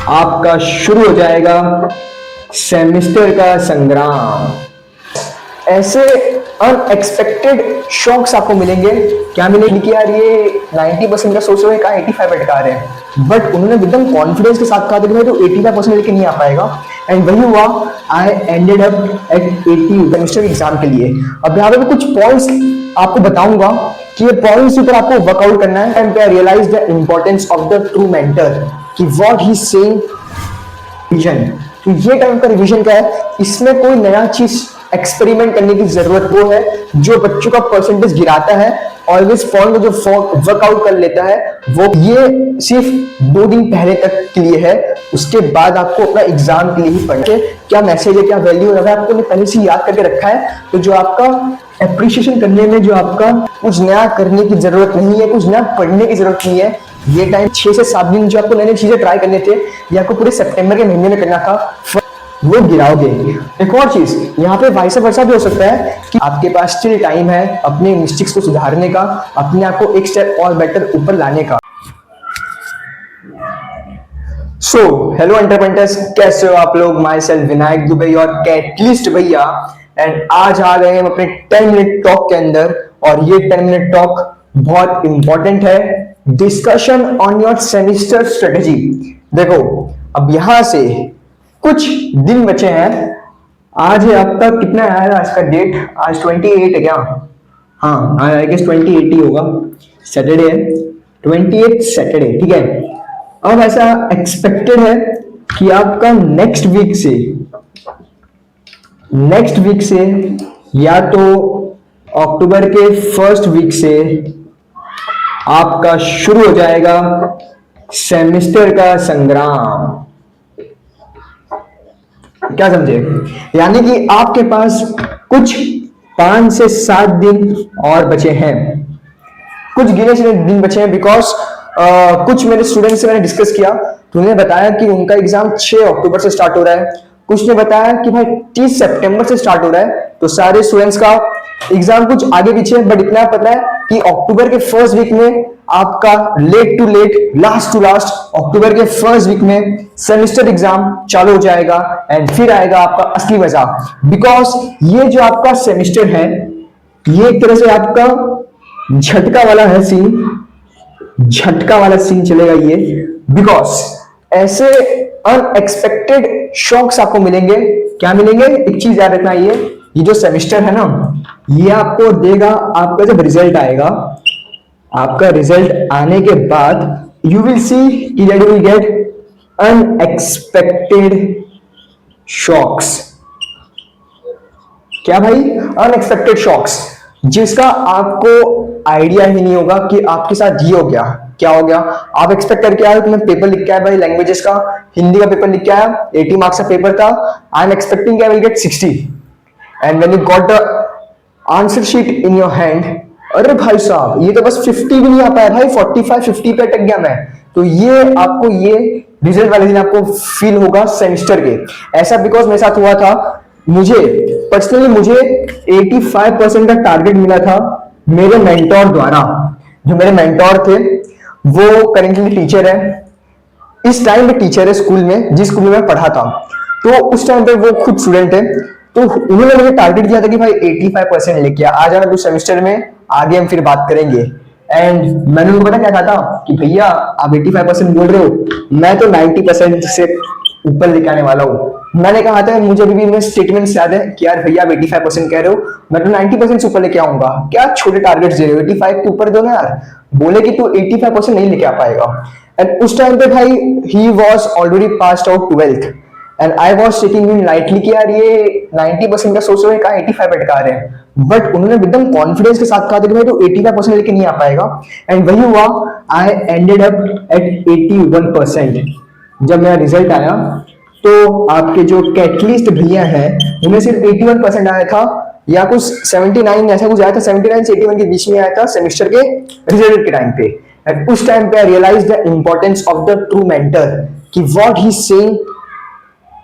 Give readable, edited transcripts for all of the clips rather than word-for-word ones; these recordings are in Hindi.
आपका शुरू हो जाएगा सेमेस्टर का संग्राम। ऐसे अनएक्सपेक्टेड शॉक्स आपको मिलेंगे। क्या मिलेंगे कि यार ये 90% का सोच रहे हैं, कहा 85 अटका रहे हैं, बट उन्होंने एकदम कॉन्फिडेंस के साथ कहा था कि भाई तो 85% लेके नहीं आ पाएगा। एंड वही हुआ, I ended up at 80 semester exam के लिए। अब यहाँ पे कुछ पॉइंट्स आपको बताऊंगा कि ये पॉइंट्स ऊपर आपको वर्कआउट करना है। And I realise the importance of the true mentor कि व्हाट ही सेइंग रिवीजन। तो ये टाइप का रिवीजन क्या है, इसमें कोई नया चीज एक्सपेरिमेंट करने की जरूरत वो है जो बच्चों का परसेंटेज गिराता है, ऑलवेज पॉइंट को जो वर्कआउट कर लेता है वो। ये सिर्फ 2 दिन पहले तक के लिए है, उसके बाद आपको अपना एग्जाम के लिए ही पढ़ना है। क्या मैसेज है, क्या वैल्यू है, आपको पहले से याद करके रखा है, तो जो आपका एप्रिशिएशन करने में जो आपका कुछ नया करने की जरूरत नहीं है, कुछ नया पढ़ने की जरूरत नहीं है। ये टाइम 6 से 7 दिन जो आपको नई नई चीजें ट्राई करने थे, या आपको पूरे सितंबर के महीने में करना था, वो गिराओगे। एक और चीज यहाँ पे वाइस वर्सा भी हो सकता है कि आपके पास स्टिल टाइम है अपने मिस्टेक्स को सुधारने का, अपने आप को एक स्टेप और बेटर ऊपर लाने का। सो हेलो एंटरप्रेन्योर्स, कैसे हो आप लोग? माई सेल्फ विनायक दुबे और कैटलिस्ट भैया। एंड आज आ गए हम अपने 10 मिनट टॉक के अंदर, और ये 10 मिनट टॉक बहुत इंपॉर्टेंट है। Discussion on your semester strategy. देखो, अब यहां से कुछ दिन बचे हैं। आज है आपका कितना है आज का डेट? आज 28 है क्या? हाँ, आई गेस 28 ही होगा, सैटरडे है, 28 सैटरडे, ठीक है। अब ऐसा एक्सपेक्टेड है कि आपका नेक्स्ट वीक से या तो अक्टूबर के फर्स्ट वीक से आपका शुरू हो जाएगा सेमेस्टर का संग्राम। क्या समझे? यानी कि आपके पास कुछ 5 से 7 दिन और बचे हैं, कुछ गिने चुने दिन बचे हैं। बिकॉज कुछ मेरे स्टूडेंट्स से मैंने डिस्कस किया तो उन्हें बताया कि उनका एग्जाम 6 अक्टूबर से स्टार्ट हो रहा है, कुछ ने बताया कि भाई 30 सितंबर से स्टार्ट हो रहा है। तो सारे स्टूडेंट्स का एग्जाम कुछ आगे पीछे है, बट इतना पता है कि अक्टूबर के फर्स्ट वीक में आपका late to late, last to last, October के फर्स्ट वीक में सेमेस्टर एग्जाम चालू हो जाएगा। एंड फिर आएगा आपका असली मजा। बिकॉज ये जो आपका सेमेस्टर है, ये एक तरह से आपका झटका वाला है सीन, झटका वाला सीन चलेगा ये। बिकॉज ऐसे अनएक्सपेक्टेड शॉक्स आपको मिलेंगे। क्या मिलेंगे? एक चीज याद रखना, ये जो सेमेस्टर है ना, ये आपको देगा, आपका जब रिजल्ट आएगा, आपका रिजल्ट आने के बाद यू विल सी कि that you will get unexpected shocks. क्या भाई? अनएक्सपेक्टेड शॉक्स, जिसका आपको आइडिया ही नहीं होगा कि आपके साथ ये हो गया। क्या हो गया? आप एक्सपेक्ट करके आए कि मैं पेपर लिख के आया भाई, लैंग्वेजेस का, हिंदी का पेपर लिख के आया, 80 मार्क्स का पेपर था। I am expecting I will get 60, and when you got the answer sheet in your hand, अरे भाई साहब ये तो बस 50 भी नहीं आ पाया भाई, 45 50 पे अटक गया मैं। तो ये आपको ये रिजल्ट वाले दिन आपको फील होगा सेमेस्टर के। ऐसा बिकॉज मेरे साथ हुआ था। मुझे पर्सनली 85% का टारगेट मिला था मेरे मेंटोर द्वारा। जो मेरे मेंटोर थे वो करेंटली टीचर है, इस टाइम पे टीचर है स्कूल में, जिस स्कूल में मैं पढ़ा था। तो उस टाइम पे वो खुद स्टूडेंट है, तो उन्होंने मुझे टारगेट दिया था कि भाई 85% लेके आ जाना कुछ सेमेस्टर में, आगे हम फिर बात करेंगे। एंड मैंने उनको पता क्या कहा था कि भैया आप 85% बोल रहे हो, मैं तो 90% से ऊपर लेके आने वाला हूँ। मैंने कहा था, मुझे अभी भी मेरे स्टेटमेंट्स याद है कि यार भैया आप 85% कह रहे हो, मैं तो 90% से ऊपर लेके आऊंगा। क्या छोटे टारगेट्स दे रहे हो? 85 के ऊपर दो ना यार। बोले कि तू 85% नहीं लेके आ पाएगा। एंड उस टाइम पे भाई he was already passed out 12th, and I was taking him lightly कि यार ये 90% का सोच रहे हैं, कहा 85 अटका रहे हैं। बट उन्होंने एकदम कॉन्फिडेंस के साथ कहा था कि भाई तो 85% लेके नहीं आ पाएगा। एंड वही हुआ, आई एंडेड अप एट 81%। जब मेरा रिजल्ट आया तो आपके जो कैटलिस्ट भैया हैं उन्हें सिर्फ 81% आया था, या कुछ 79 ऐसा कुछ आया था, 79 से 81 के बीच में आया था सेमेस्टर के रिजल्ट के टाइम पे। एंड उस टाइम पे I realise the importance of the true mentor कि what he saying,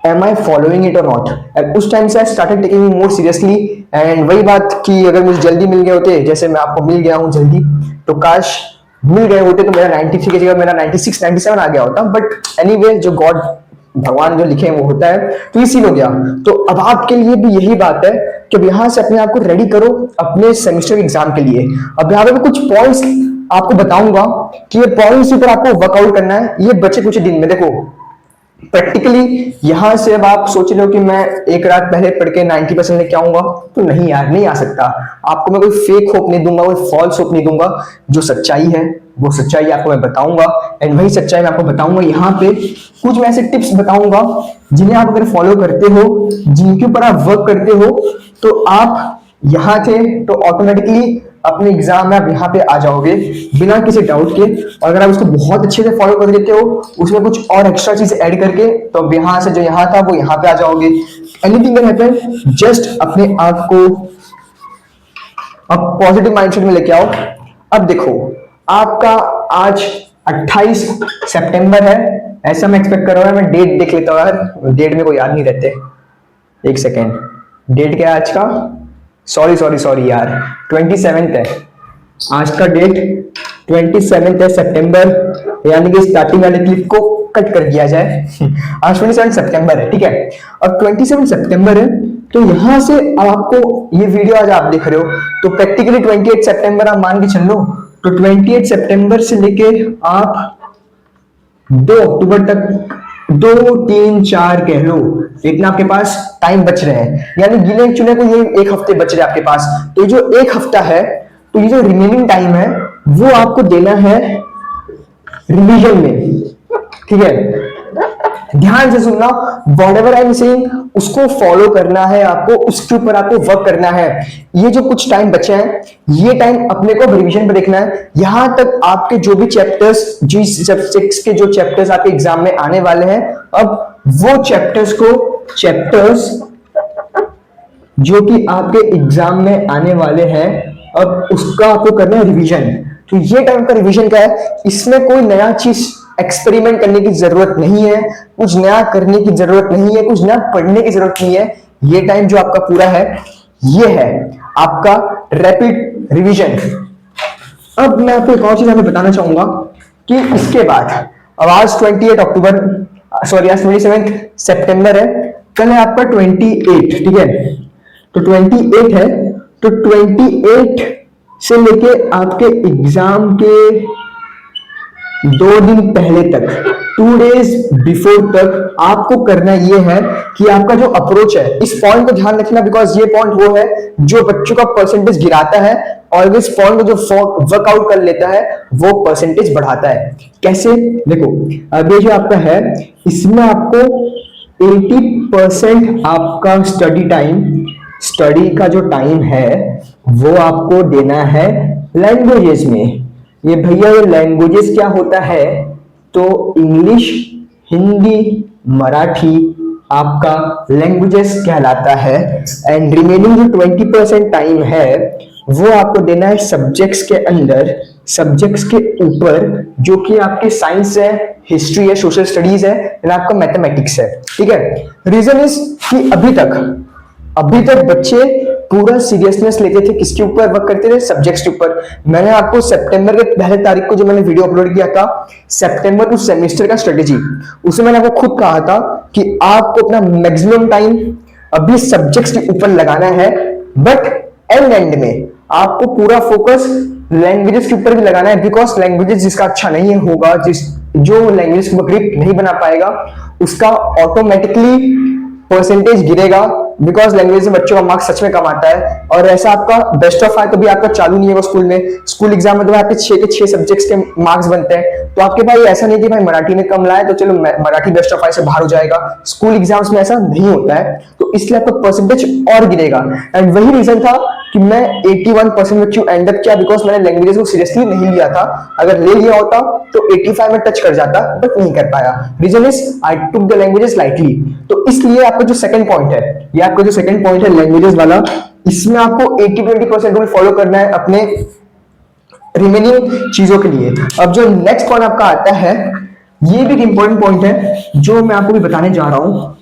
am I following it or not? And उस टाइम से I started taking it more seriously। and वही बात कि अगर मुझे जल्दी मिल गए होते, जैसे मैं आपको मिल गया हूँ जल्दी, तो काश मिल गए होते तो मेरा 93 की जगह मेरा 96 97 आ गया होता, बट एनीवे जो गॉड भगवान जो लिखे हैं वो होता है, तो ये सीन हो गया। तो अब आपके लिए भी यही बात है कि अब यहाँ से अपने आप को रेडी करो अपने सेमेस्टर एग्जाम के लिए। अब यहाँ पे कुछ पॉइंट्स आपको बताऊंगा कि ये पॉइंट्स ऊपर आपको वर्कआउट करना है ये बचे कुछ दिन में। देखो प्रैक्टिकली यहां से अब आप सोच रहे हो कि मैं एक रात पहले पढ़ के 90% लेके आऊंगा, तो नहीं यार, नहीं आ सकता। आपको मैं कोई फेक होप नहीं दूंगा, कोई फॉल्स होप नहीं दूंगा। जो सच्चाई है वो सच्चाई आपको मैं बताऊंगा, एंड वही सच्चाई मैं आपको बताऊंगा। यहाँ पे कुछ मैं ऐसे टिप्स बताऊंगा जिन्हें आप अगर फॉलो करते हो, जिनके ऊपर आप वर्क करते हो, तो आप यहाँ थे तो ऑटोमेटिकली अपने एग्जाम में आप यहाँ पे आ जाओगे बिना किसी डाउट के। और अगर आप उसको बहुत अच्छे से फॉलो कर देते हो, उसमें कुछ और एक्स्ट्रा चीज ऐड करके, तो अब यहाँ से जो यहाँ था वो यहाँ पे आ जाओगे। एनीथिंग कैन हैपन, जस्ट अपने आप को अब पॉजिटिव माइंडसेट में लेके आओ। अब देखो आपका आज 28 सितंबर है, ऐसा मैं एक्सपेक्ट कर रहा हूँ। मैं डेट देख लेता हूँ यार, डेट में कोई याद नहीं रहते। एक सेकेंड, डेट क्या है आज का? सॉरी यार, 27 है आज का डेट। 27 है सितंबर, यानी कि स्टार्टिंग वाले क्लिप को कट कर दिया जाए। आज 27 सितंबर है, ठीक है। अब 27 सितंबर है, तो यहां से आपको ये वीडियो आज आप देख रहे हो, तो प्रैक्टिकली 28 सितंबर आप मान के चल लो। तो 28 सितंबर से लेके आप 2 अक्टूबर तक 2 3 4 कह लो, इतना आपके पास टाइम बच रहे हैं। यानी गिने चुने को ये 1 हफ्ते बच रहे हैं आपके पास। तो ये जो 1 हफ्ता है, तो ये जो रिमेनिंग टाइम है वो आपको देना है रिवीजन में, ठीक है। ध्यान से सुनना, व्हाटएवर आई एम सेइंग उसको फॉलो करना है आपको, उसके ऊपर आपको वर्क करना है। ये जो कुछ टाइम बचे हैं, ये टाइम अपने को रिवीजन पे देखना है। यहां तक आपके जो भी चैप्टर्स, जिस सब्जेक्ट्स के जो चैप्टर्स आपके एग्जाम में आने वाले हैं, अब वो चैप्टर्स जो कि आपके एग्जाम में आने वाले हैं, अब उसका आपको करना है रिवीजन। तो ये टाइम का रिवीजन क्या है, इसमें कोई नया चीज एक्सपेरिमेंट करने की जरूरत नहीं है, कुछ नया करने की जरूरत नहीं है, कुछ नया पढ़ने की जरूरत नहीं है। ये टाइम जो आपका पूरा है, ये है आपका रैपिड रिवीजन। अब मैं आपको एक और चीज बताना चाहूंगा कि इसके बाद अब आज 28 अक्टूबर, सॉरी आज 27 सितंबर है, कल है आपका 28, ठीक है। तो 28 है, तो 28 से लेके आपके एग्जाम के 2 दिन पहले तक, 2 डेज बिफोर तक आपको करना ये है कि आपका जो अप्रोच है, इस पॉइंट को ध्यान रखना, बिकॉज ये पॉइंट वो है जो बच्चों का परसेंटेज गिराता है, और इस पॉइंट को जो वर्कआउट कर लेता है वो परसेंटेज बढ़ाता है। कैसे? देखो अब ये जो आपका है, इसमें आपको 80% आपका स्टडी का जो टाइम है वो आपको देना है लैंग्वेजेस में। ये भैया ये लैंग्वेजेस क्या होता है, तो इंग्लिश, हिंदी, मराठी आपका लैंग्वेजेस कहलाता है। एंड रिमेनिंग जो 20% टाइम है वो आपको देना है सब्जेक्ट्स के अंदर, सब्जेक्ट्स के ऊपर, जो कि आपके साइंस है, हिस्ट्री है, सोशल स्टडीज है, एंड आपका मैथमेटिक्स है, ठीक है। रीजन इज कि अभी तक बच्चे पूरा सीरियसनेस लेते थे, किसके ऊपर वर्क करते थे? सब्जेक्ट्स के ऊपर। मैंने आपको सितंबर के पहले तारीख को जो मैंने वीडियो अपलोड किया था, सितंबर टू सेमेस्टर का स्ट्रेटेजी, उसमें मैंने आपको खुद कहा था कि आपको अपना मैक्सिमम टाइम अभी सब्जेक्ट्स के ऊपर लगाना है, बट एंड में आपको पूरा फोकस लैंग्वेजेस के ऊपर भी लगाना है। बिकॉज लैंग्वेजेस जिसका अच्छा नहीं होगा, जो लैंग्वेज को ग्रिप नहीं बना पाएगा, उसका ऑटोमेटिकली परसेंटेज गिरेगा। बिकॉज लैंग्वेज में बच्चों का मार्क्स सच में कम आता है, और ऐसा आपका बेस्ट ऑफ 5 कभी आपका चालू नहीं है स्कूल में। स्कूल एग्जाम में तो आपके 6 के 6 सब्जेक्ट्स के मार्क्स बनते हैं, तो आपके भाई ऐसा नहीं कि भाई मराठी में कम लाए तो चलो मराठी बेस्ट ऑफ 5 से बाहर हो जाएगा। स्कूल एग्जाम्स में ऐसा नहीं होता है, तो इसलिए आपका परसेंटेज और गिरेगा। एंड वही रीजन था कि मैं 81% में क्यों एंड अप किया, बिकॉज मैंने लैंग्वेजेस को सीरियसली नहीं लिया था। अगर ले लिया होता तो 85 में टच कर जाता, बट नहीं कर पाया। Reason is I took the languages lightly. तो इसलिए आपका जो सेकंड पॉइंट है, ये आपका जो सेकंड पॉइंट है लैंग्वेजेस वाला, इसमें आपको 80-20% रूल फॉलो करना है अपने रिमेनिंग चीजों के लिए। अब जो नेक्स्ट पॉइंट आपका आता है, ये भी एक इंपॉर्टेंट पॉइंट है जो मैं आपको भी बताने जा रहा हूं।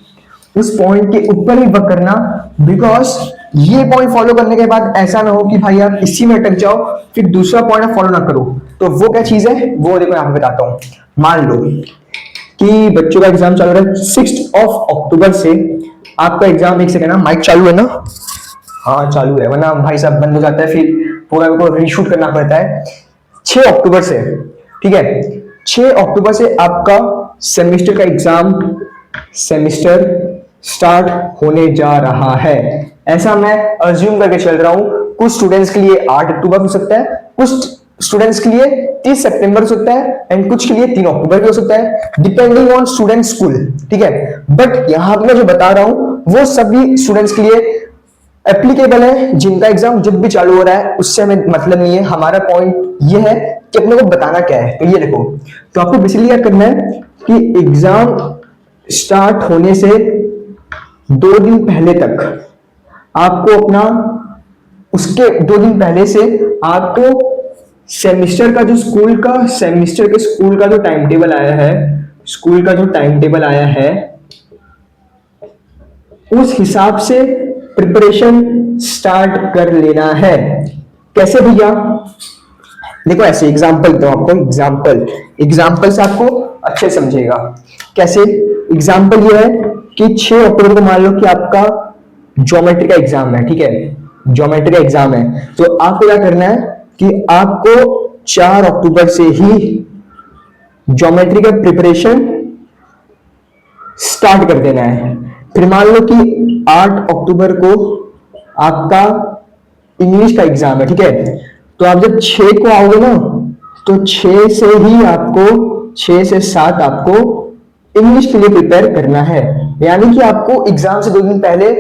उस पॉइंट के ऊपर ही वर्क करना, बिकॉज ये पॉइंट फॉलो करने के बाद ऐसा ना हो कि भाई आप इसी में अटक जाओ फिर दूसरा पॉइंट आप फॉलो ना करो। तो वो क्या चीज है वो देखो यहाँ पे बताता हूँ। मान लो कि बच्चों का एग्जाम चालू है 6 अक्टूबर से। आपका एग्जाम, एक सेकेंड ना, माइक चालू है ना? हाँ चालू है, वरना भाई साहब बंद हो जाता है, फिर पूरा को रीशूट करना पड़ता है। 6 अक्टूबर से, ठीक है, 6 अक्टूबर से आपका सेमेस्टर का एग्जाम, सेमेस्टर स्टार्ट होने जा रहा है। ऐसा मैं अज्यूम करके चल रहा हूं। कुछ स्टूडेंट्स के लिए 8 अक्टूबर हो सकता है, कुछ स्टूडेंट्स के लिए 30 सितंबर हो सकता है, एंड कुछ के लिए 3 अक्टूबर भी हो सकता है, डिपेंडिंग ऑन स्टूडेंट स्कूल, ठीक है। बट यहां पे मैं जो बता रहा हूं वो सभी स्टूडेंट्स के लिए एप्लीकेबल है जिनका एग्जाम जब भी चालू हो रहा है, उससे हमें मतलब नहीं है। हमारा पॉइंट ये है कि अपने को बताना क्या है। तो ये देखो, तो आपको बेसिकली क्या करना है कि एग्जाम स्टार्ट होने से 2 दिन पहले तक आपको अपना, उसके 2 दिन पहले से आपको सेमेस्टर का जो स्कूल का, सेमेस्टर के स्कूल का जो टाइम टेबल आया है, स्कूल का जो टाइम टेबल आया है उस हिसाब से प्रिपरेशन स्टार्ट कर लेना है। कैसे भैया? देखो ऐसे एग्जांपल दो आपको, एग्जांपल से आपको अच्छे समझेगा। कैसे? एग्जांपल ये है कि 6 अक्टूबर को मान लो कि आपका ज्योमेट्री का एग्जाम है, ठीक है, ज्योमेट्री का एग्जाम है। तो आपको क्या करना है कि आपको 4 अक्टूबर से ही ज्योमेट्री का प्रिपरेशन स्टार्ट कर देना है। फिर मान लो कि 8 अक्टूबर को आपका इंग्लिश का एग्जाम है, ठीक है। तो आप जब 6 को आओगे ना, तो 6 से ही आपको, 6 से 7 आपको इंग्लिश के लिए प्रिपेयर करना है। यानी कि आपको एग्जाम से 2 दिन पहले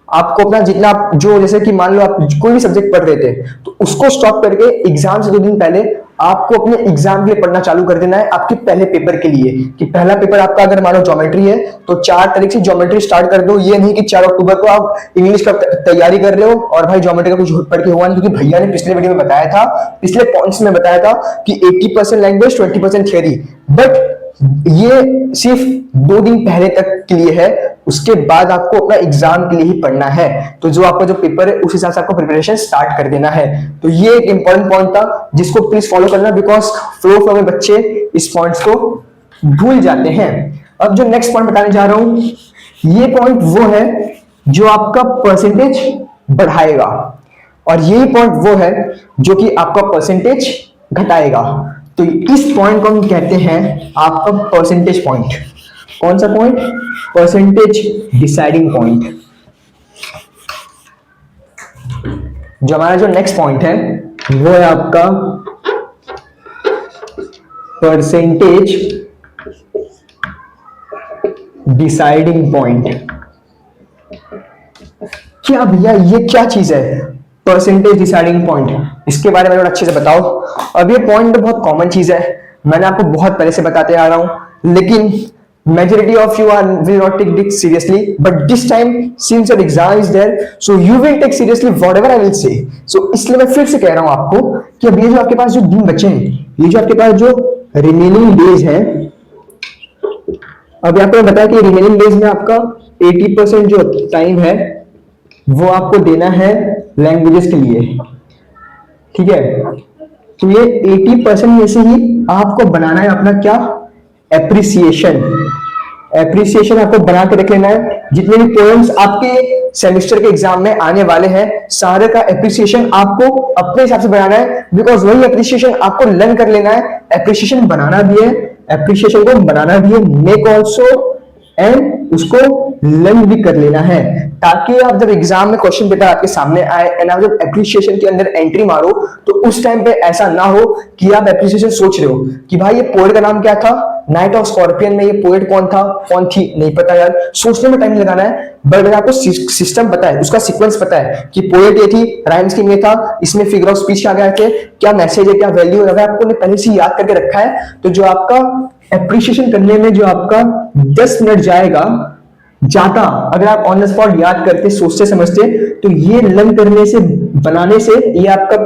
आपको अपना जितना जो, जैसे कि मान लो आप कोई भी सब्जेक्ट पढ़ रहे थे तो उसको स्टॉप करके एग्जाम से 2 दिन पहले आपको अपने एग्जाम के लिए पढ़ना चालू कर देना है, आपके पहले पेपर के लिए। कि पहला पेपर आपका अगर मान लो ज्योमेट्री है तो 4 तारीख से ज्योमेट्री स्टार्ट कर दो। ये नहीं कि 4 अक्टूबर को आप इंग्लिश का तैयारी कर रहे हो और भाई ज्योमेट्री का कुछ पढ़ के हुआ नहीं, क्योंकि भैया ने पिछले वीडियो में बताया था, पिछले पॉइंट्स में बताया था कि 80% लैंग्वेज, 20% थियरी। बट ये सिर्फ 2 दिन पहले तक के लिए है, उसके बाद आपको अपना एग्जाम के लिए ही पढ़ना है। तो जो आपका जो पेपर है उस हिसाब से आपको प्रिपरेशन स्टार्ट कर देना है। तो ये एक इंपॉर्टेंट पॉइंट था जिसको प्लीज फॉलो करना, बिकॉज फ्लो में बच्चे इस पॉइंट्स को भूल जाते हैं। अब जो नेक्स्ट पॉइंट बताने जा रहा हूं, ये पॉइंट वो है जो आपका परसेंटेज बढ़ाएगा, और यही पॉइंट वो है जो कि आपका परसेंटेज घटाएगा। तो इस पॉइंट को हम कहते हैं आपका परसेंटेज पॉइंट। कौन सा पॉइंट? Percentage deciding point. जो हमारा जो नेक्स्ट पॉइंट है वो है आपका परसेंटेज डिसाइडिंग पॉइंट। क्या भैया ये क्या चीज है परसेंटेज डिसाइडिंग पॉइंट? इसके बारे में थोड़ा अच्छे से बताओ। अब ये पॉइंट बहुत कॉमन चीज है, मैंने आपको बहुत पहले से बताते आ रहा हूं, लेकिन majority of you are will not take it seriously, but this time since your exam is there, so you will take seriously whatever I will say. So इसलिए मैं फिर से कह रहा हूं आपको कि अब ये जो आपके पास जो दिन बचे हैं, ये जो आपके पास जो रिमेनिंग डेज है, अभी आपको बताया कि रिमेनिंग डेज में आपका 80% जो टाइम है वो आपको देना है लैंग्वेजेस के लिए, ठीक है। तो ये 80% में से ही आपको बनाना है अपना क्या? एप्रिसिएशन। एप्रिसिएशन आपको बना के रख लेना है। जितने भी पोएम्स आपके सेमेस्टर के एग्जाम में आने वाले हैं, सारे का एप्रिसिएशन आपको अपने हिसाब से बनाना है, बिकॉज वही एप्रिसिएशन आपको लर्न कर लेना है। एप्रिसिएशन बनाना भी है, एप्रिसिएशन को बनाना भी है, मेक ऑल्सो, एंड उसको लर्न भी कर लेना है, ताकि आप जब एग्जाम में क्वेश्चन पेपर आपके सामने आए एंड आप जब एप्रिसिएशन के अंदर एंट्री मारो तो उस टाइम पे ऐसा ना हो कि आप एप्रिसिएशन सोच रहे हो कि भाई ये पोएट का नाम क्या था, नाइट ऑफ स्कॉर्पियन में ये पोएट कौन था, कौन थी, नहीं पता यार, सोचने में टाइम लगाना है। बट अगर आपको सिस्टम पता है, उसका सीक्वेंस पता है कि पोएट ये थी, राइम स्कीम ये था, इसमें फिगर ऑफ स्पीच क्या गया थे, क्या मैसेज है, क्या वैल्यू है, अगर आपको पहले से याद करके रखा है, तो जो आपका एप्रिसिएशन करने में जो आपका 10 मिनट जाएगा जाता, अगर आप ऑन द स्पॉट याद करते, सोचते समझते, तो ये लर्न करने से, बनाने से, ये आपका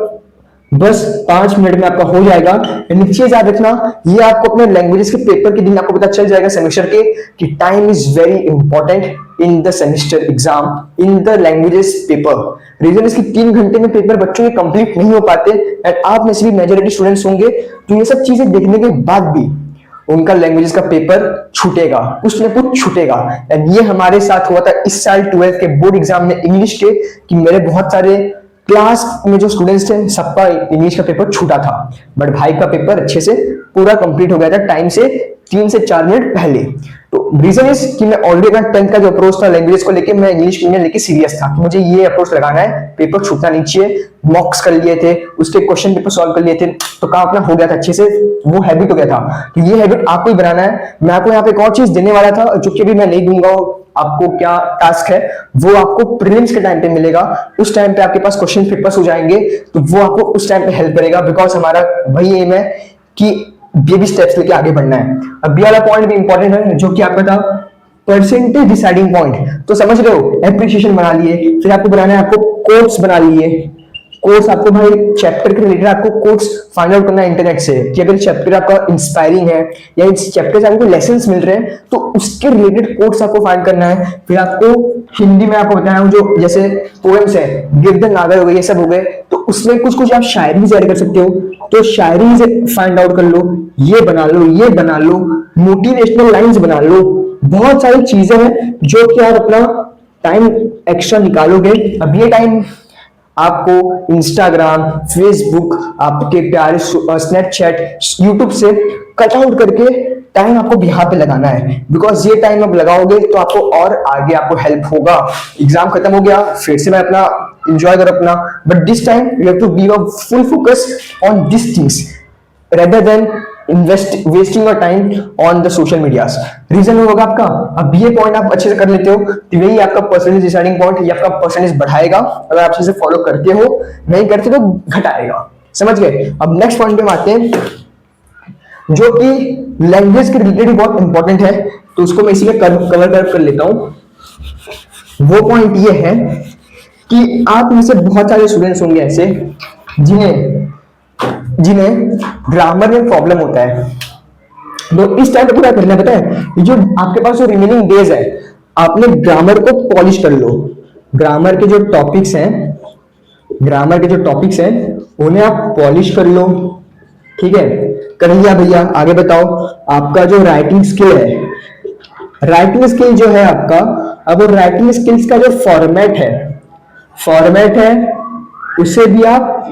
बस 5 मिनट में आपका हो जाएगा। नीचे याद रखना, ये आपको अपने लैंग्वेजेस के पेपर के दिन आपको पता चल जाएगा सेमेस्टर के कि time is very important in the semester exam in the languages paper. Reason इसकी 3 घंटे में पेपर बच्चों के कंप्लीट नहीं हो पाते एंड आप में से भी मेजोरिटी स्टूडेंट्स होंगे, तो ये सब चीजें देखने के बाद भी उनका लैंग्वेजेस का पेपर छूटेगा, कुछ न कुछ छूटेगा। एंड ये हमारे साथ हुआ था इस साल 12th के बोर्ड एग्जाम में इंग्लिश के, कि मेरे बहुत सारे क्लास में जो स्टूडेंट्स थे सबका इंग्लिश का पेपर छूटा था, बट भाई का पेपर अच्छे से पूरा कंप्लीट हो गया था टाइम से 3 से 4 मिनट पहले। तो रीजन इज कि मैं ऑलरेडी अपना 10th का जो अप्रोच था लैंग्वेज को लेके, मैं इंग्लिश मीडियम लेके सीरियस था कि मुझे ये अप्रोच लगाना है, पेपर छूटना नहीं चाहिए। मॉक्स कर लिए थे, उसके क्वेश्चन पेपर सॉल्व कर लिए थे, तो काम अपना हो गया था अच्छे से, वो हैबिट हो गया था। तो ये हैबिट आपको ही बनाना है। मैं आपको यहाँ पे एक और चीज देने वाला था जो कि अभी मैं नहीं दूंगा, आपको क्या टास्क है वो आपको प्रीलिम्स के टाइम पे मिलेगा। उस टाइम पे आपके पास क्वेश्चन पेपर्स हो जाएंगे, तो वो आपको उस टाइम पे हेल्प करेगा, बिकॉज हमारा वही एम है कि बेबी स्टेप्स लेके आगे बढ़ना है। अब बी वाला पॉइंट भी इंपॉर्टेंट है, जो कि आपका था परसेंटेज डिसाइडिंग पॉइंट। तो समझ रहे हो, एप्रिसिएशन बना लिए, फिर आपको बनाना है, आपको कोट्स बना लिए। कोर्स आपको भाई चैप्टर के रिलेटेड आपको कोर्स फाइंड आउट करना है इंटरनेट से, कि अगर चैप्टर आपका इंस्पायरिंग है या इस चैप्टर से आपको लेसन्स मिल रहे हैं तो उसके रिलेटेड कोर्स आपको फाइंड करना है। फिर आपको हिंदी में आपको बताया हूं, जो जैसे पोएम्स है, गिरधर नागर हो गए, ये सब हो गए, तो उसमें कुछ कुछ आप शायरी भी कर सकते हो, तो शायरी से फाइंड आउट कर लो, ये बना लो, ये बना लो, मोटिवेशनल लाइंस बना लो। बहुत सारी चीजें हैं जो कि आप अपना टाइम एक्स्ट्रा निकालोगे। अब ये टाइम आपको इंस्टाग्राम, फेसबुक, आपके प्यारे स्नैपचैट, यूट्यूब से कट आउट करके टाइम आपको यहाँ पे लगाना है, बिकॉज ये टाइम आप लगाओगे तो आपको और आगे आपको हेल्प होगा। एग्जाम खत्म हो गया, फिर से मैं अपना एंजॉय करो अपना, but this time you have to be a full focus on this things rather than wasting your time on the social medias। रीजन होगा आपका, अब ये पॉइंट आप अच्छे से कर लेते हो तो यही आपका परसेंटेज डिसाइडिंग पॉइंट, ये आपका परसेंटेज बढ़ाएगा अगर आप अच्छे से फॉलो करते हो, नहीं करते तो घटाएगा। समझ गए। अब नेक्स्ट पॉइंट पे आते हैं, जो कि लैंग्वेज के रिलेटेड बहुत इंपॉर्टेंट है, तो उसको मैं इसीलिए कवर कर लेता हूं। वो पॉइंट ये है कि आप में से बहुत सारे स्टूडेंट्स होंगे ऐसे जिन्हें ग्रामर में प्रॉब्लम होता है। तो इस टाइम पे क्या करना है पता है, जो आपके पास जो रिमेनिंग डेज है, आपने ग्रामर को पॉलिश कर लो। ग्रामर के जो टॉपिक्स हैं उन्हें आप पॉलिश कर लो, ठीक है। कर लिया भैया, आगे बताओ। आपका जो राइटिंग स्किल है, राइटिंग स्किल जो है आपका, अब राइटिंग स्किल्स का जो फॉर्मेट है उसे भी आप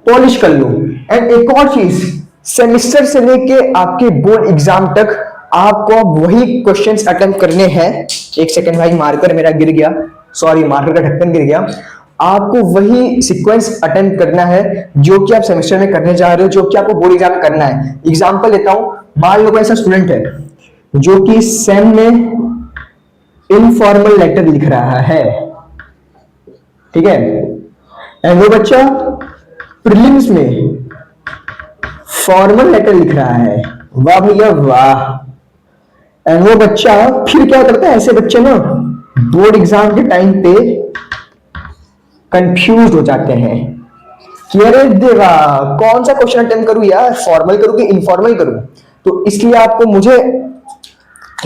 पॉलिश कर लो। एंड एक और चीज, सेमेस्टर से लेके आपके बोर्ड एग्जाम तक आपको वही क्वेश्चंस अटेम्प्ट करने हैं। एक सेकंड भाई, मार्कर मेरा गिर गया, सॉरी मार्कर का ढक्कन गिर गया। आपको वही सीक्वेंस अटेम्प्ट करना है जो कि आप सेमेस्टर में करने जा रहे हो, जो कि आपको बोर्ड एग्जाम में करना है। एग्जाम्पल लेता हूं, मान लो कोई ऐसा स्टूडेंट है जो कि सेम में इनफॉर्मल लेटर लिख रहा है, ठीक है, एंड वो बच्चा प्रीलिम्स में फॉर्मल लेटर लिख रहा है। वाह भैया वाह। एंड वो बच्चा फिर क्या करता है, ऐसे बच्चे ना बोर्ड एग्जाम के टाइम पे कंफ्यूज हो जाते हैं कि अरे देवा कौन सा क्वेश्चन अटेम्प्ट करूं यार, फॉर्मल करूं कि इनफॉर्मल करूं। तो इसलिए आपको मुझे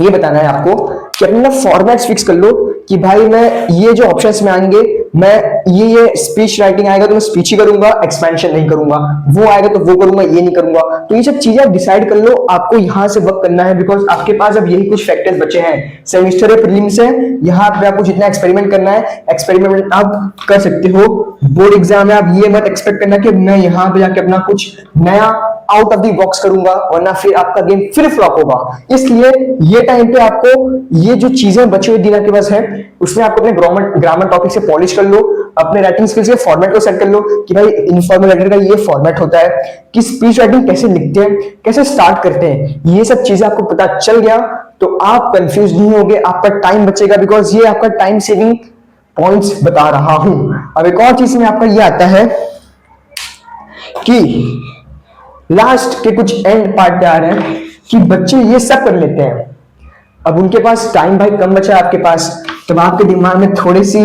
ये बताना है आपको कि अपना फॉर्मेट्स फिक्स कर लो कि भाई मैं ये जो ऑप्शंस में आएंगे, मैं ये स्पीच राइटिंग आएगा तो मैं स्पीच ही करूंगा, एक्सपेंशन नहीं करूंगा, वो आएगा तो वो करूंगा, ये नहीं करूंगा। तो ये सब चीजें आप डिसाइड कर लो, आपको यहां से वर्क करना है, बिकॉज आपके पास अब यही कुछ फैक्टर्स बचे हैं। सेमेस्टर है, प्रीलिम्स है, यहाँ पे आपको जितना एक्सपेरिमेंट करना है एक्सपेरिमेंट आप कर सकते हो। बोर्ड एग्जाम है, आप ये मत एक्सपेक्ट करना कि मैं यहाँ पे जाके अपना कुछ नया आउट ऑफ द बॉक्स करूंगा, वरना फिर आपका गेम फिर फ्लॉप होगा। इसलिए ये टाइम पे आपको ये जो चीजें बची हुई दिन आपके पास है, उसमें आपको अपने ग्रामर टॉपिक से पॉलिश कर लो, अपने राइटिंग स्किल्स के फॉर्मेट को सेट कर लो कि भाई इनफॉर्मल लेटर का ये फॉर्मेट होता है, कि स्पीच राइटिंग कैसे लिखते हैं, कैसे स्टार्ट करते हैं। ये सब चीजें आपको पता चल गया तो आप कंफ्यूज नहीं होगे, आपका टाइम बचेगा, बिकॉज ये आपका टाइम सेविंग पॉइंट्स बता रहा हूं। अब एक और चीज में आपका ये आता है कि लास्ट के कुछ एंड पार्ट पे आ रहे हैं कि बच्चे ये सब कर लेते हैं, अब उनके पास टाइम भाई कम बचा है आपके पास, तब आपके दिमाग में थोड़ी सी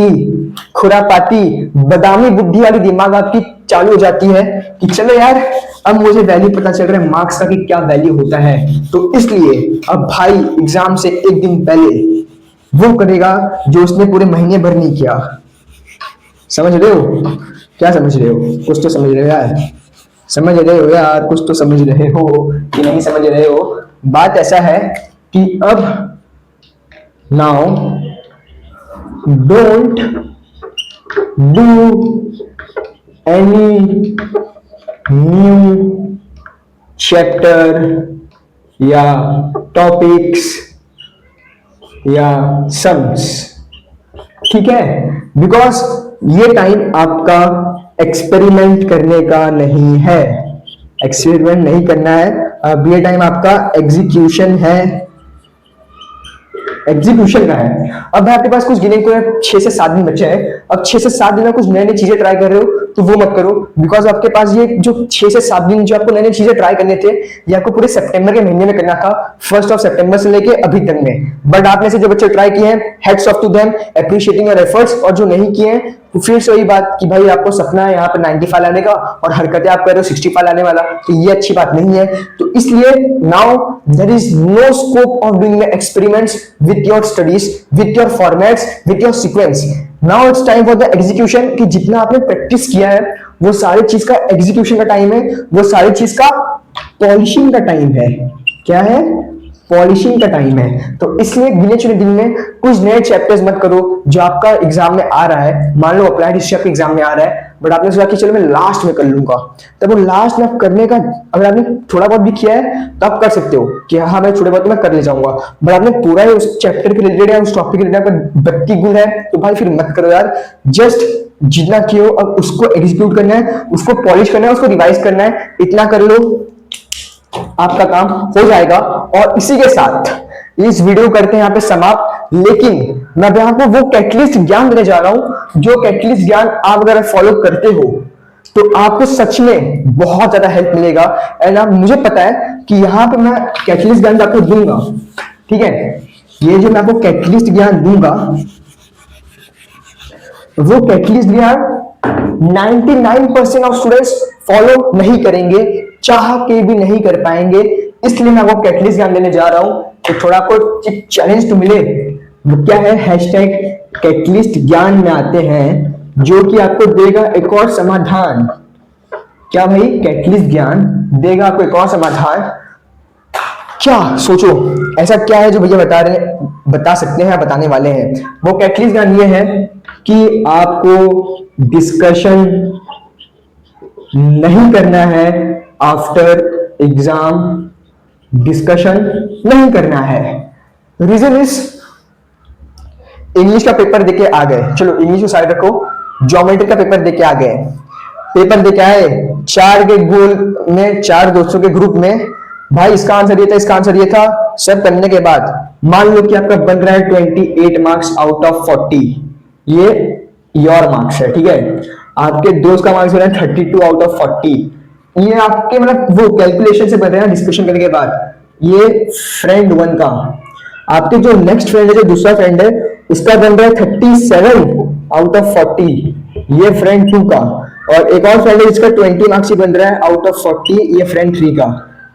खुरापाती बदामी बुद्धि वाली दिमाग आपकी चालू हो जाती है कि चलो यार अब मुझे वैल्यू पता चल रहा है मार्क्स का कि क्या वैल्यू होता है, तो इसलिए अब भाई एग्जाम से एक दिन पहले वो करेगा जो उसने पूरे महीने भर नहीं किया। समझ रहे हो? क्या समझ रहे हो? कुछ तो समझ रहे हो यार, समझ रहे हो यार, कुछ तो समझ रहे हो कि नहीं समझ रहे हो? बात ऐसा है कि अब now don't do any new chapter या टॉपिक्स या सम्स, ठीक है? बिकॉज ये टाइम आपका एक्सपेरिमेंट करने का नहीं है, एक्सपेरिमेंट नहीं करना है। अब ये टाइम आपका एग्जीक्यूशन है, एग्जीक्यूशन का है। अब आपके पास कुछ गिने को 6 से 7 दिन बचे हैं। अब 6 से 7 दिन में कुछ नई नई चीजें ट्राई कर रहे हो तो वो मत करो, बिकॉज आपके पास ये जो 6 से 7 दिन जो आपको नई नई चीजें ट्राई करने थे ये आपको पूरे सितंबर के महीने में करना था, 1 सितंबर से लेके अभी तक में। बट आपने से जो बच्चे ट्राई किए हैं, heads off to them, appreciating your efforts. और जो नहीं किए हैं तो फिर से वही बात कि भाई आपको सपना है यहाँ पे 95 लाने का और हरकतें आप कर रहे हो 65 लाने वाला, तो ये अच्छी बात नहीं है। तो इसलिए now there is no scope of doing experiments with your studies, with your formats, with your sequence. Now it's time for the execution, कि जितना आपने प्रैक्टिस किया है वो सारी चीज का एग्जीक्यूशन का टाइम है, वो सारी चीज का पॉलिशिंग का टाइम है। क्या है? पॉलिशिंग का टाइम है। तो इसलिए गिने चुने दिन में कुछ नए चैप्टर्स मत करो जो आपका एग्जाम में आ रहा है। मान लो अप्लाइड हिस्ट्री आपके एग्जाम में आ रहा है, बट आपने सोचा कि चलो मैं लास्ट में कर लूंगा, तब वो लास्ट में आप करने का, अगर आपने थोड़ा बहुत भी किया है तो आप कर सकते हो कि हाँ मैं थोड़े बहुत मैं कर ले जाऊंगा। बट आपने पूरा ही उस चैप्टर के रिलेटेड या उस टॉपिक के रिलेटेड आपका 32 गुण है तो भाई फिर मत करो यार। जस्ट जितना किया हो अब उसको एग्जीक्यूट करना है, उसको पॉलिश करना है, उसको रिवाइज करना है, इतना कर लो, आपका काम हो जाएगा। और इसी के साथ इस वीडियो करते हैं यहाँ पे समाप्त। लेकिन मैं आपको वो कैटलिस्ट ज्ञान देने जा रहा हूं जो कैटलिस्ट ज्ञान आप अगर फॉलो करते हो तो आपको सच में बहुत ज्यादा हेल्प मिलेगा। एंड आप, मुझे पता है कि यहाँ पे मैं कैटलिस्ट ज्ञान आपको दूंगा, ठीक है? ये जो मैं आपको कैटलिस्ट ज्ञान दूंगा वो कैटलिस्ट ज्ञान 99% ऑफ स्टूडेंट्स फॉलो नहीं करेंगे, चाह के भी नहीं कर पाएंगे। इसलिए मैं आपको कैटलिस्ट ज्ञान देने जा रहा हूं तो थोड़ा आपको चैलेंज तो मिले। वो क्या है? हैशटैग कैटलिस्ट ज्ञान में आते हैं जो कि आपको देगा एक और समाधान। क्या भाई? कैटलिस्ट ज्ञान देगा आपको एक और समाधान। क्या सोचो ऐसा क्या है जो भैया बता सकते हैं, बताने वाले हैं? वो कैटलिस्ट ज्ञान ये है कि आपको डिस्कशन नहीं करना है आफ्टर एग्जाम, डिस्कशन नहीं करना है। रीजन इज इंग्लिश का पेपर देके आ गए, चलो इंग्लिश को साइड रखो, ज्योमेट्री का पेपर देके आ गए, पेपर देके आए 4 के गोल में 4 दोस्तों के ग्रुप में, भाई इसका आंसर ये था, इसका आंसर ये था, सब करने के बाद मान लो कि आपका बन रहा है 28 मार्क्स आउट ऑफ 40, ये योर मार्क्स है, ठीक है? आपके दोस्त का मार्क्स बन रहा है 32 आउट ऑफ 40, ये आपके मतलब वो कैलकुलेशन से बन रहे हैं डिस्कशन करने के बाद। ये फ्रेंड 1 का, आपके जो नेक्स्ट फ्रेंड है, जो दूसरा फ्रेंड है, इसका बन रहा है 37 आउट ऑफ 40, ये फ्रेंड 2 का। और एक और फ्रेंड है जिसका 20 मार्क्स ही बन रहा है आउट ऑफ 40, ये फ्रेंड 3 का।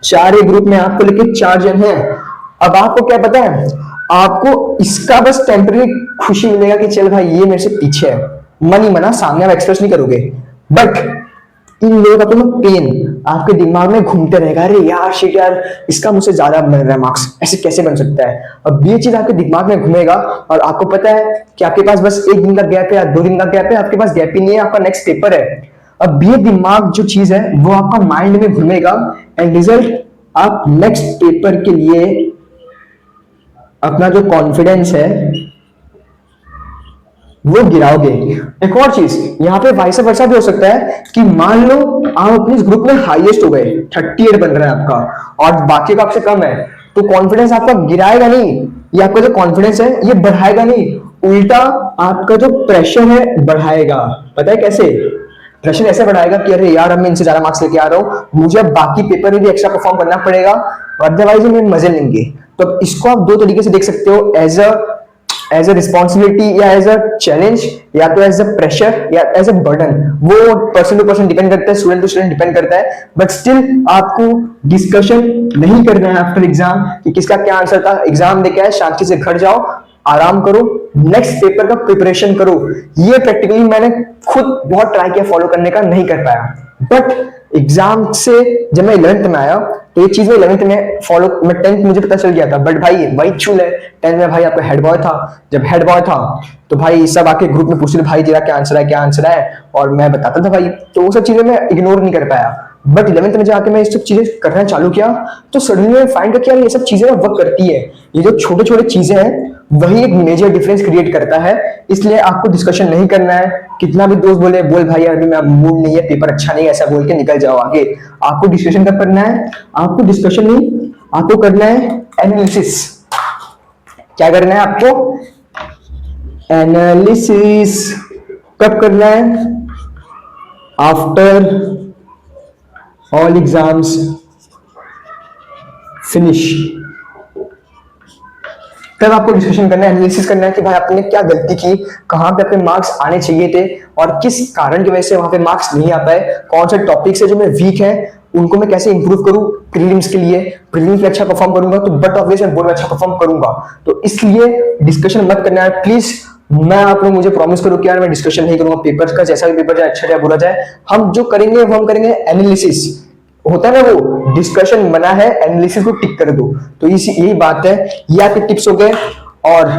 4 ग्रुप में आपको लेके 4 जन हैं। अब आपको क्या पता है? आपको इसका बस टेम्पररी खुशी मिलेगा कि चल भाई ये मेरे से पीछे है, मन ही मना सामने आप एक्सप्रेस नहीं करोगे, बट इन लोगों का तो पेन आपके दिमाग में घूमते रहेगा, अरे यार शिट यार इसका मुझसे ज्यादा बन रहा है मार्क्स, ऐसे कैसे बन सकता है? अब ये चीज आपके दिमाग में घूमेगा और आपको पता है कि आपके पास बस 1 दिन का गैप है या 2 दिन का गैप है, आपके पास गैप ही नहीं है, आपका नेक्स्ट पेपर है। अब ये दिमाग जो चीज है वो आपका माइंड में घूमेगा एंड रिजल्ट आप नेक्स्ट पेपर के लिए अपना जो कॉन्फिडेंस है वो गिराओगे। एक और चीज यहाँ पे वाइस वर्सा भी हो सकता है कि मान लो आप अपने ग्रुप में हाईएस्ट हो गए, 38 बन रहा है आपका और बाकी का आपसे कम है, तो कॉन्फिडेंस आपका गिराएगा नहीं, ये आपका जो कॉन्फिडेंस है ये बढ़ाएगा नहीं, उल्टा आपका जो प्रेशर है बढ़ाएगा। पता है कैसे? प्रेशर ऐसे बढ़ाएगा कि अरे यार अब मैं इनसे ज्यादा मार्क्स लेके आ रहा हूं, मुझे अब बाकी पेपर में भी एक्स्ट्रा परफॉर्म करना पड़ेगा, अदरवाइज मैं मजे लेंगे। तो इसको आप 2 तरीके से देख सकते हो, as a as a responsibility या एज अ चैलेंज या तो एज अ प्रेशर या एज अ बर्डन, वो पर्सन टू पर्सन डिपेंड करता है, स्टूडेंट टू स्टूडेंट डिपेंड करता है। बट स्टिल आपको डिस्कशन नहीं करना है आफ्टर एग्जाम कि किसका क्या आंसर था। एग्जाम देके आए, शांति से घर जाओ, आराम करो, नेक्स्ट पेपर का प्रिपरेशन करो। ये प्रैक्टिकली मैंने खुद बहुत ट्राई किया फॉलो करने का, नहीं कर पाया। बट एग्जाम से जब मैं 11th में आया तो एक चीज में 11th में फॉलो, मैं 10th मुझे पता चल गया था, बट भाई वही चूल है। 10th में भाई आपका हेड बॉय था, जब हेड बॉय था तो भाई सब आके ग्रुप में पूछ रहे भाई तेरा क्या आंसर है, क्या आंसर है, और मैं बताता था भाई। तो वो सब चीजें मैं इग्नोर नहीं कर पाया। बट 11th में जाके मैं ये सब चीजें करना चालू किया तो सडनली मैं फाइंड किया यार ये सब चीजें वर्क करती है। ये जो छोटे छोटे चीजें हैं वही एक मेजर डिफरेंस क्रिएट करता है। इसलिए आपको डिस्कशन नहीं करना है। कितना भी दोस्त बोले बोल भाई यार अभी मैं मूड नहीं है, पेपर अच्छा नहीं है, ऐसा बोल के निकल जाओ आगे। आपको डिस्कशन कब करना है? आपको डिस्कशन नहीं, आपको करना है एनालिसिस। क्या करना है आपको? एनालिसिस। कब करना है? आफ्टर ऑल एग्जाम्स फिनिश, तब आपको डिस्कशन करना है, एनालिसिस करना है कि भाई आपने क्या गलती की, कहां पे आपके मार्क्स आने चाहिए थे और किस कारण की वजह से वहां पे मार्क्स नहीं आ पाए, कौन से टॉपिक्स है जो मैं वीक है उनको मैं कैसे इंप्रूव करूं प्रीलिम्स के लिए। प्रीलिम्स में अच्छा परफॉर्म करूंगा तो बट ऑब्वियस मैं बोर्ड में अच्छा परफॉर्म करूंगा। तो इसलिए डिस्कशन मत करना है प्लीज। मैं आप लोग मुझे प्रॉमिस करो कि यार मैं डिस्कशन नहीं करूंगा पेपर का, जैसा भी पेपर जाए अच्छा जाए बुरा जाए। हम जो करेंगे वो हम करेंगे एनालिसिस। होता है ना वो डिस्कशन मना है, एनालिसिस को टिक कर दो। तो इसी यही बात है, ये आपके टिप्स हो गए। और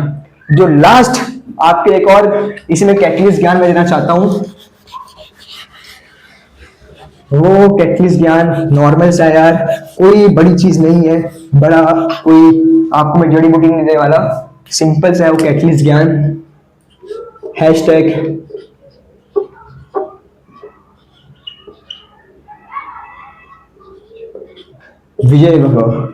जो लास्ट आपके एक और इसी में कैटलिस्ट ज्ञान मैं देना चाहता हूं, वो कैटलिस्ट ज्ञान नॉर्मल सा यार, कोई बड़ी चीज नहीं है, बड़ा कोई आपको मैं जड़ी बूटी नहीं देने वाला, सिंपल सा है वो कैटलिस्ट ज्ञान। हैशटैग विजय भव।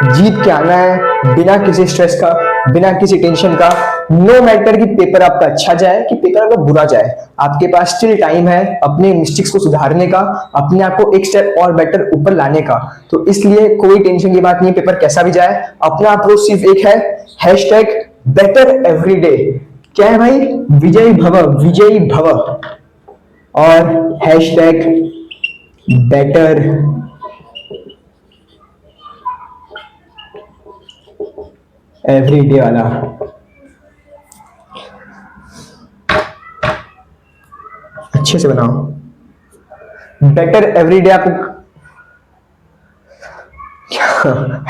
जीत के आना है बिना किसी स्ट्रेस का, बिना किसी टेंशन का। नो मैटर कि पेपर आपका अच्छा जाए कि पेपर आपका बुरा जाए, आपके पास स्टिल टाइम है अपने मिस्टेक्स को सुधारने का, अपने आप को एक स्टेप और बेटर ऊपर लाने का। तो इसलिए कोई टेंशन की बात नहीं, पेपर कैसा भी जाए अपना अप्रोच सिर्फ एक है, हैशटैग बेटर एवरीडे। क्या है भाई? विजयी भव, विजयी भव। और हैशटैग बेटर एवरीडे वाला। अच्छे से बनाओ बेटर एवरीडे। आपको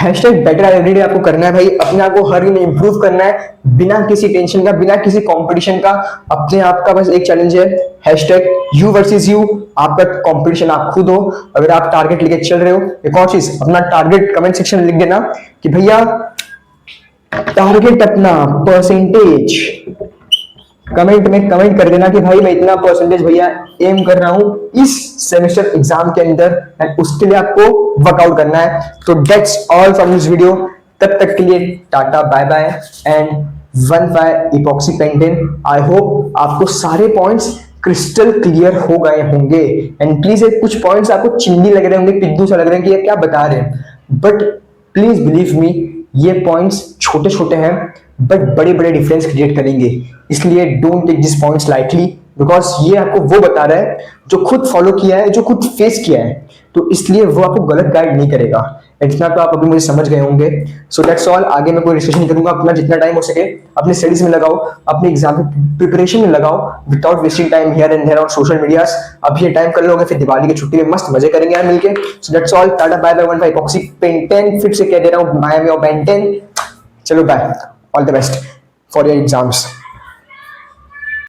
हैशटैग बेटर एवरीडे आपको करना है भाई, अपने आप को हर दिन इंप्रूव करना है बिना किसी टेंशन का, बिना किसी कंपटीशन का। अपने आप का बस एक चैलेंज है, हैशटैग यू वर्सेस यू। आपका कंपटीशन आप खुद हो। अगर आप टारगेट लेके चल रहे हो, एक और चीज, अपना टारगेट कमेंट सेक्शन में लिख देना कि भैया टारगेट अपना परसेंटेज, कमेंट में कमेंट कर देना कि भाई मैं इतना परसेंटेज भैया एम कर रहा हूं इस सेमेस्टर एग्जाम के अंदर, एंड उसके लिए आपको वर्कआउट करना है। तो that's all from this video. तब तक के लिए tata bye bye and 1 epoxy pentane. I hope आपको सारे पॉइंट्स क्रिस्टल क्लियर हो गए होंगे। एंड प्लीज कुछ पॉइंट्स आपको चिंदी लग रहे होंगे, पिद्दू सा लग रहे हैं कि ये क्या बता रहे हैं, बट प्लीज बिलीव मी ये पॉइंट्स छोटे छोटे हैं बट बड़े बड़े डिफरेंस क्रिएट करेंगे। इसलिए don't take this points lightly, because ये आपको वो बता रहा है जो खुद फॉलो किया है, जो खुद फेस किया है। तो इसलिए वो आपको गलत गाइड नहीं करेगा। इतना तो आप अभी मुझे समझ गए होंगे। सो दैट्स ऑल। आगे मैं कोई डिस्कशन नहीं करूंगा। अपना जितना टाइम हो सके अपने स्टडीज में लगाओ, अपने एग्जाम प्रिपरेशन में लगाओ, without wasting time here and there on social medias. अब ये टाइम कर लोगे फिर दिवाली की छुट्टी में मस्त मजे करेंगे यार मिलके। So that's all. Tata bye bye. 1 epoxy pentane फिर से कह दे रहा हूँ, माय में पेंटेन। चलो bye, all the best for your exams.